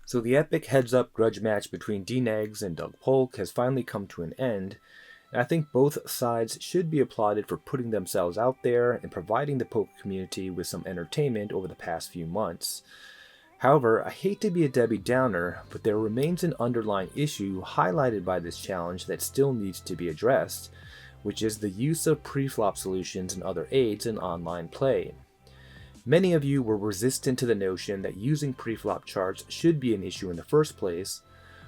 So the epic heads-up grudge match between D-Negs and Doug Polk has finally come to an end, and I think both sides should be applauded for putting themselves out there and providing the poker community with some entertainment over the past few months. However, I hate to be a Debbie Downer, but there remains an underlying issue highlighted by this challenge that still needs to be addressed, which is the use of preflop solutions and other aids in online play. Many of you were resistant to the notion that using preflop charts should be an issue in the first place,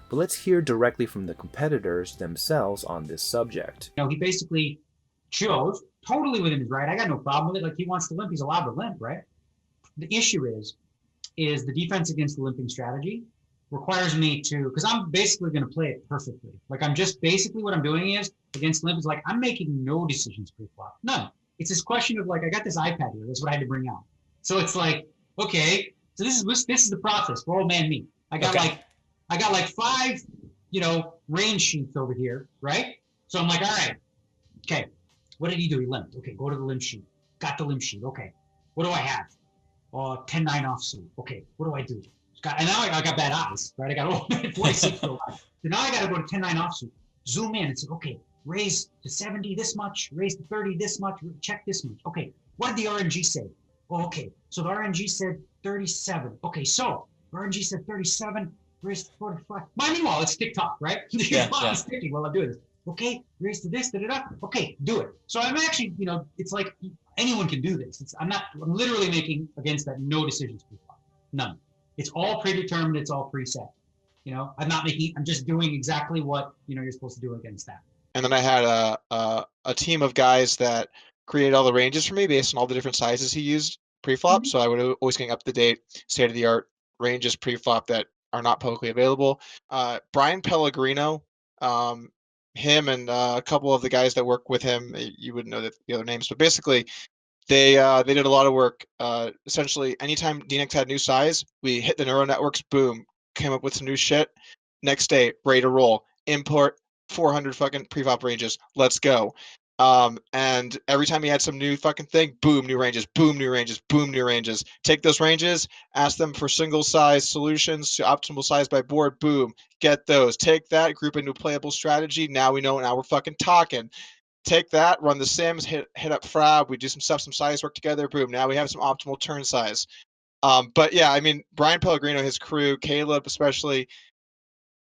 but let's hear directly from the competitors themselves on this subject. He basically chose, totally within his right. I got no problem with it. Like, he wants to limp, he's allowed to limp, right? The issue is the defense against the limping strategy requires me to, because I'm basically going to play it perfectly. Like, I'm just basically what I'm doing is against limp is like, I'm making no decisions pre-flop. None. It's this question of like, I got this iPad here. That's what I had to bring out. So it's like, okay, so this is the process for old man me. I got like 5, range sheets over here, right? So I'm like, all right, okay, what did he do? He limped. Okay, go to the limp sheet. Got the limp sheet. Okay, what do I have? 10-9 offsuit. Okay, what do I do? And now I got bad eyes, right? I got 46 for a while. So now I got to go to 10-9 offsuit. Zoom in and say, okay, raise to 70 this much, raise to 30 this much, check this much. Okay, what did the RNG say? Oh, okay, so the RNG said 37. Okay, so RNG said 37, raise to 45. Meanwhile, it's TikTok, right? Yeah. It's ticking while I'm doing this. Okay, raise to this, da-da-da. Okay, do it. So I'm actually, it's like anyone can do this. I'm literally making against that no decisions pre-flop. None. It's all predetermined, it's all preset. I'm just doing exactly what, you're supposed to do against that. And then I had a team of guys that created all the ranges for me based on all the different sizes he used pre-flop. Mhm. So I would always get up to date, state-of-the-art ranges pre-flop that are not publicly available. Brian Pellegrino, him and a couple of the guys that work with him, you wouldn't know the other names, but basically they did a lot of work. Essentially, anytime DNX had new size, we hit the neural networks, boom, came up with some new shit. Next day, ready to roll. Import 400 fucking preflop ranges. Let's go. And every time he had some new fucking thing, boom, new ranges, boom, new ranges, boom, new ranges. Take those ranges, ask them for single size solutions to optimal size by board, boom, get those. Take that, group into a playable strategy. Now we know, now we're fucking talking. Take that, run the sims, hit up Frab, we do some stuff, some size work together, boom, now we have some optimal turn size. But yeah, I mean, Brian Pellegrino, his crew, Caleb especially,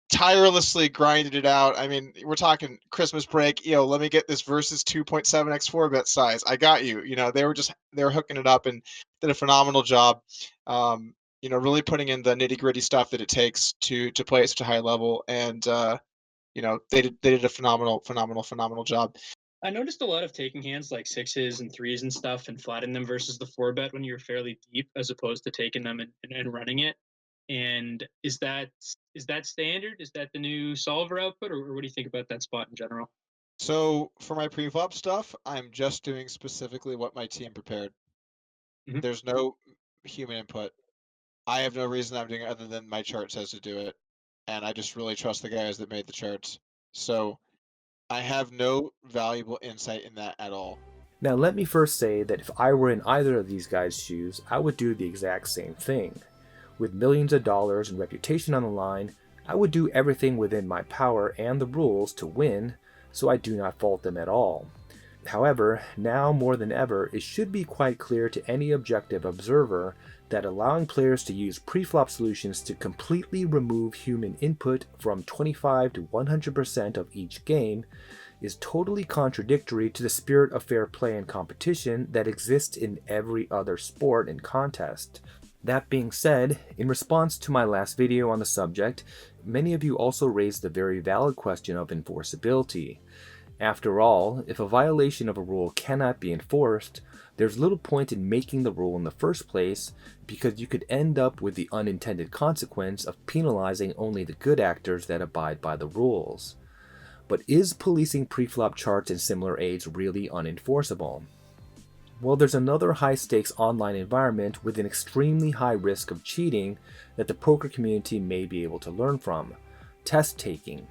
tirelessly grinded it out. I mean, we're talking Christmas break, let me get this versus 2.7x 4-bet size. I got you. They were hooking it up and did a phenomenal job. Really putting in the nitty-gritty stuff that it takes to play at such a high level. And they did a phenomenal job. I noticed a lot of taking hands like 6s and 3s and stuff and flattening them versus the 4-bet when you're fairly deep, as opposed to taking them and running it. And is that standard? Is that the new solver output, or what do you think about that spot in general? So for my preflop stuff, I'm just doing specifically what my team prepared. Mm-hmm. There's no human input. I have no reason I'm doing it other than my chart says to do it. And I just really trust the guys that made the charts. So I have no valuable insight in that at all. Now let me first say that if I were in either of these guys' shoes, I would do the exact same thing. With millions of dollars and reputation on the line, I would do everything within my power and the rules to win, so I do not fault them at all. However, now more than ever, it should be quite clear to any objective observer that allowing players to use preflop solutions to completely remove human input from 25 to 100% of each game is totally contradictory to the spirit of fair play and competition that exists in every other sport and contest. That being said, in response to my last video on the subject, many of you also raised the very valid question of enforceability. After all, if a violation of a rule cannot be enforced, there's little point in making the rule in the first place, because you could end up with the unintended consequence of penalizing only the good actors that abide by the rules. But is policing preflop charts and similar aids really unenforceable? Well, there's another high-stakes online environment with an extremely high risk of cheating that the poker community may be able to learn from: test taking.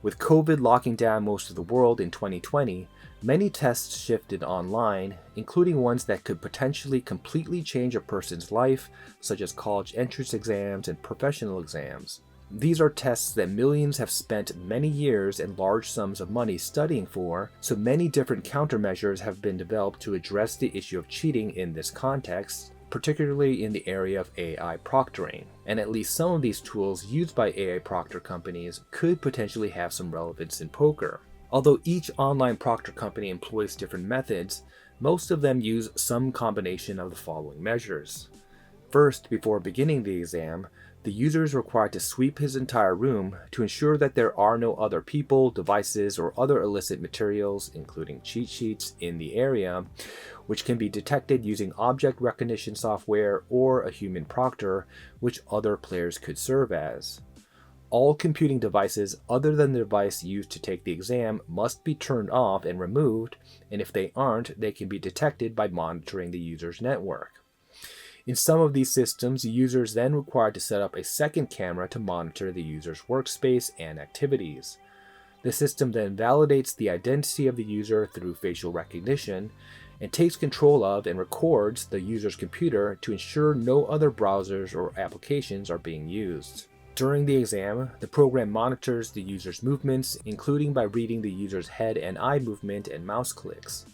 With COVID locking down most of the world in 2020, many tests shifted online, including ones that could potentially completely change a person's life, such as college entrance exams and professional exams. These are tests that millions have spent many years and large sums of money studying for, so many different countermeasures have been developed to address the issue of cheating in this context, particularly in the area of AI proctoring. And at least some of these tools used by AI proctor companies could potentially have some relevance in poker. Although each online proctor company employs different methods, most of them use some combination of the following measures. First, before beginning the exam, the user is required to sweep his entire room to ensure that there are no other people, devices, or other illicit materials, including cheat sheets, in the area, which can be detected using object recognition software or a human proctor, which other players could serve as. All computing devices other than the device used to take the exam must be turned off and removed, and if they aren't, they can be detected by monitoring the user's network. In some of these systems, the user is then required to set up a second camera to monitor the user's workspace and activities. The system then validates the identity of the user through facial recognition and takes control of and records the user's computer to ensure no other browsers or applications are being used. During the exam, the program monitors the user's movements, including by reading the user's head and eye movement and mouse clicks.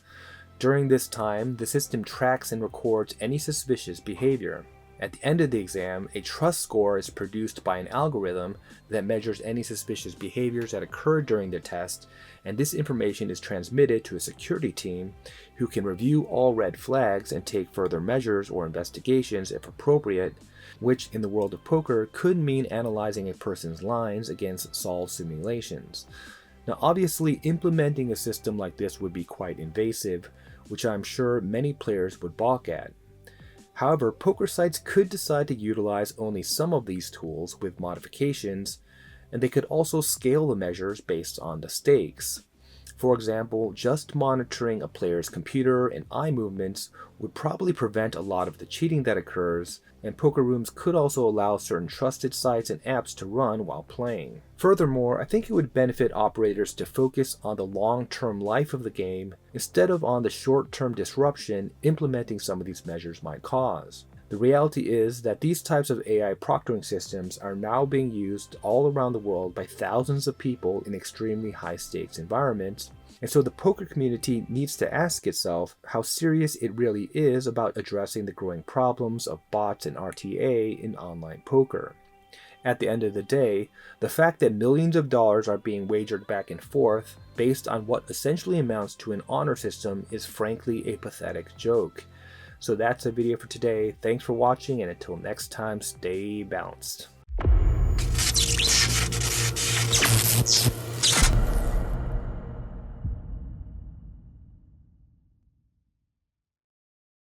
During this time, the system tracks and records any suspicious behavior. At the end of the exam, a trust score is produced by an algorithm that measures any suspicious behaviors that occurred during the test, and this information is transmitted to a security team who can review all red flags and take further measures or investigations if appropriate, which in the world of poker could mean analyzing a person's lines against solved simulations. Now obviously implementing a system like this would be quite invasive, which I'm sure many players would balk at. However, poker sites could decide to utilize only some of these tools with modifications, and they could also scale the measures based on the stakes. For example, just monitoring a player's computer and eye movements would probably prevent a lot of the cheating that occurs, and poker rooms could also allow certain trusted sites and apps to run while playing. Furthermore, I think it would benefit operators to focus on the long-term life of the game instead of on the short-term disruption implementing some of these measures might cause. The reality is that these types of AI proctoring systems are now being used all around the world by thousands of people in extremely high-stakes environments, and so the poker community needs to ask itself how serious it really is about addressing the growing problems of bots and RTA in online poker. At the end of the day, the fact that millions of dollars are being wagered back and forth based on what essentially amounts to an honor system is frankly a pathetic joke. So that's the video for today. Thanks for watching, and until next time, stay balanced.